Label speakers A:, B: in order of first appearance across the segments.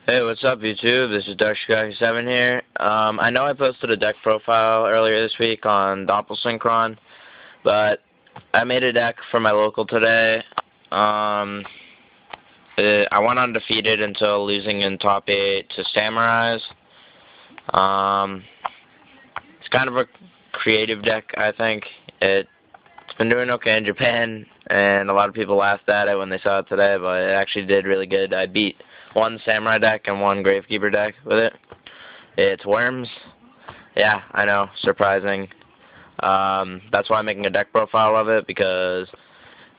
A: Hey, what's up, YouTube? This is Dark7 here. I know I posted a deck profile earlier this week on Doppelsynchron, but I made a deck for my local today. I went undefeated until losing in top 8 to Samurais. It's kind of a creative deck, I think. It's been doing okay in Japan, and a lot of people laughed at it when they saw it today, but it actually did really good. I beat one Samurai deck and one Gravekeeper deck with it. It's Worms. Yeah, I know, surprising. That's why I'm making a deck profile of it, because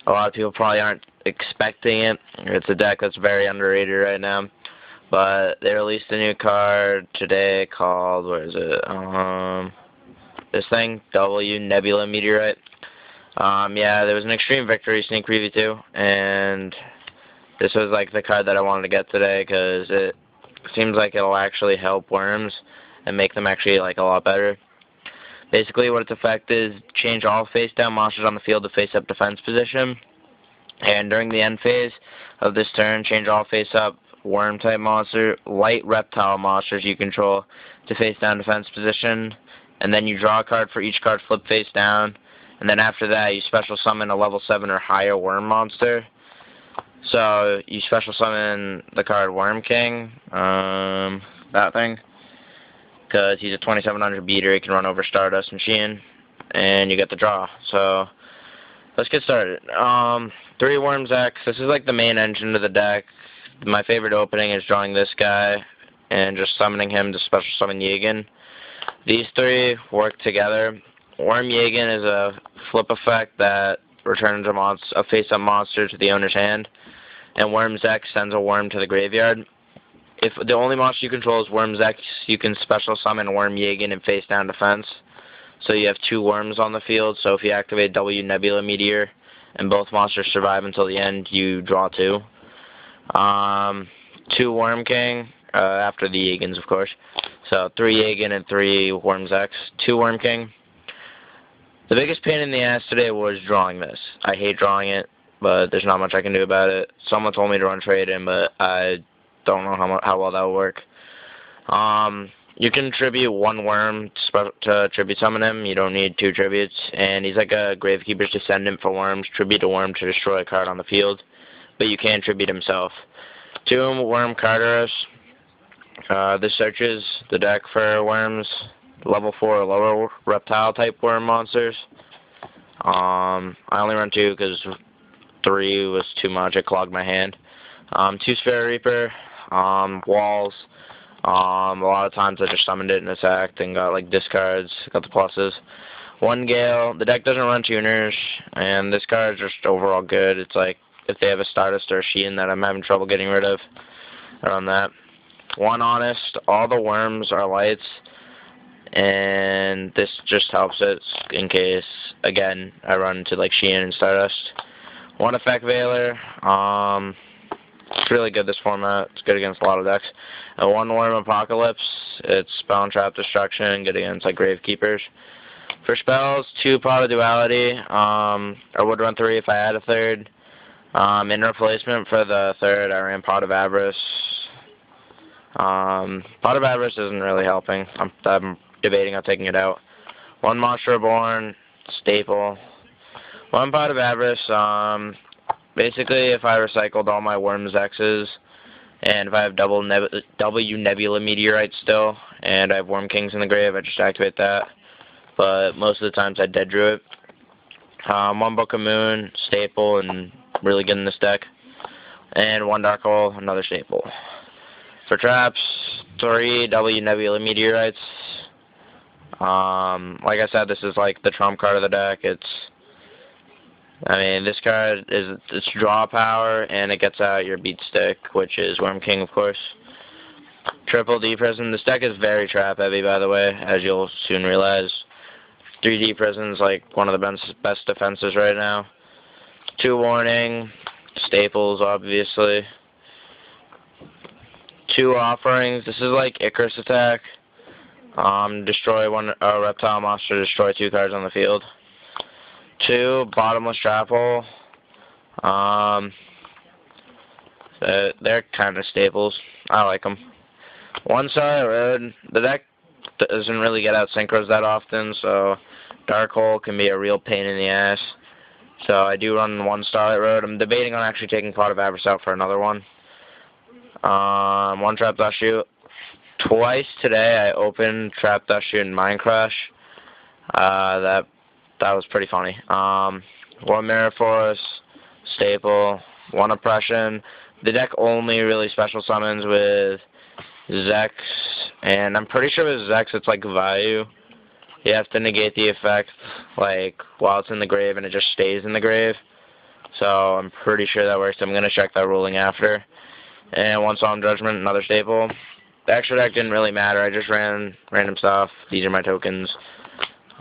A: a lot of people probably aren't expecting it. It's a deck that's very underrated right now. But they released a new card today called, where is it? This thing, W Nebula Meteorite. Yeah, there was an Extreme Victory sneak preview too, and this was like the card that I wanted to get today because it seems like it'll actually help Worms and make them actually like a lot better. Basically, what its effect is, change all face-down monsters on the field to face-up defense position, and during the end phase of this turn, change all face-up worm-type monster, light reptile monsters you control to face-down defense position, and then you draw a card for each card flip face-down, and then after that, you special summon a level 7 or higher worm monster. So, you special summon the card Worm King, that thing, because he's a 2700 beater, he can run over Stardust Machine, and you get the draw. So, let's get started. 3 Worms X, this is like the main engine of the deck. My favorite opening is drawing this guy, and just summoning him to special summon Yegan. These 3 work together. Worm Yegan is a flip effect that returns a face-up monster to the owner's hand, and Worms X sends a worm to the graveyard. If the only monster you control is Worms X, you can special summon Worm Yegan in face-down defense. So you have 2 worms on the field, so if you activate W Nebula Meteor and both monsters survive until the end, you draw 2. 2 Worm King, after the Yegans, of course. So 3 Yegan and 3 Worms X. 2 Worm King. The biggest pain in the ass today was drawing this. I hate drawing it, but there's not much I can do about it. Someone told me to run trade-in, but I don't know how well that will work. You can tribute 1 worm to tribute summon him. You don't need 2 tributes. And he's like a Gravekeeper's Descendant for worms. Tribute a worm to destroy a card on the field. But you can tribute himself. 2 Worm Carteros. This searches the deck for worms. Level 4 or lower reptile-type worm monsters. I only run 2 because 3 was too much. It clogged my hand. 2 Sphere Reaper. Walls. A lot of times I just summoned it and attacked and got like discards, got the pluses. 1 Gale. The deck doesn't run tuners, and this card is just overall good. It's like if they have a Stardust or a Sheen that I'm having trouble getting rid of, I run that. 1 Honest. All the worms are lights, and this just helps it in case, again, I run into like Sheen and Stardust. 1 Effect Veiler. It's really good, this format. It's good against a lot of decks. 1 Worm Apocalypse. It's Spell and Trap Destruction, good against like Gravekeepers. For spells, 2 Pot of Duality. I would run 3 if I had a 3rd. In replacement for the 3rd, I ran Pot of Avarice. Pot of Avarice isn't really helping. I'm debating on taking it out. 1 Monster Reborn, staple. 1 Pot of Avarice. Basically, if I recycled all my Worms X's, and if I have W Nebula Meteorite still, and I have Worm Kings in the grave, I just activate that. But most of the times I dead drew it. 1 Book of Moon, staple, and really good in this deck. And 1 Dark Hole, another staple. For traps, 3 W Nebula Meteorites. Like I said, this is like the trump card of the deck. This card it's draw power, and it gets out your beat stick, which is Worm King, of course. Triple D Prison. This deck is very trap heavy, by the way, as you'll soon realize. 3D Prison's like one of the best defenses right now. 2 Warning. Staples, obviously. 2 Offerings. This is like Icarus attack. Destroy 1 reptile monster, destroy 2 cards on the field. 2 Bottomless Trap Hole. They're kind of staples. I like them. One Starlight Road, the deck doesn't really get out synchros that often, so Dark Hole can be a real pain in the ass. So I do run one Starlight Road. I'm debating on actually taking Pot of Avarice out for another one. One Trap Dust Shoot. Twice today I opened Trap Dust Shoot and Mind Crush. That was pretty funny. One Mirror Force, staple, one Oppression. The deck only really special summons with Zex, and I'm pretty sure with Zex it's like Vayu. You have to negate the effect like while it's in the grave, and it just stays in the grave. So I'm pretty sure that works. I'm going to check that ruling after. And one Solemn Judgment, another staple. The extra deck didn't really matter. I just ran random stuff. These are my tokens.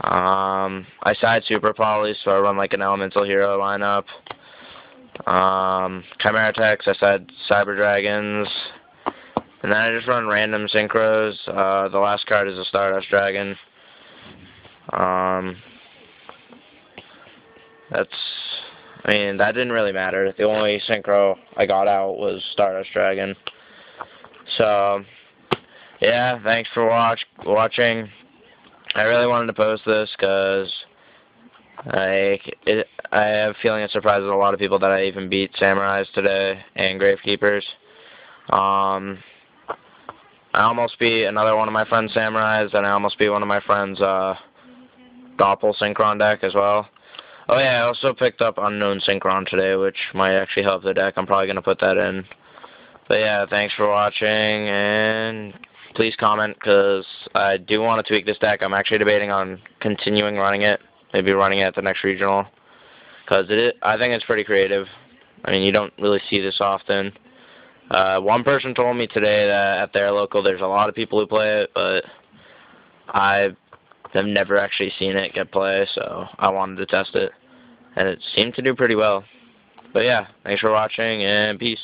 A: I side Super Poly, so I run like an Elemental Hero lineup. Chimera Techs, I side Cyber Dragons. And then I just run random synchros. The last card is a Stardust Dragon. That didn't really matter. The only synchro I got out was Stardust Dragon. So, yeah, thanks for watching. I really wanted to post this because I have a feeling it surprises a lot of people that I even beat Samurais today and Gravekeepers. I almost beat another one of my friend's Samurais, and I almost beat one of my friend's Doppel Synchron deck as well. Oh yeah, I also picked up Unknown Synchron today, which might actually help the deck. I'm probably going to put that in. But yeah, thanks for watching, and please comment, because I do want to tweak this deck. I'm actually debating on continuing running it, maybe running it at the next regional, because I think it's pretty creative. I mean, you don't really see this often. One person told me today that at their local there's a lot of people who play it, but I've never actually seen it get play, so I wanted to test it, and it seemed to do pretty well. But yeah, thanks for watching, and peace.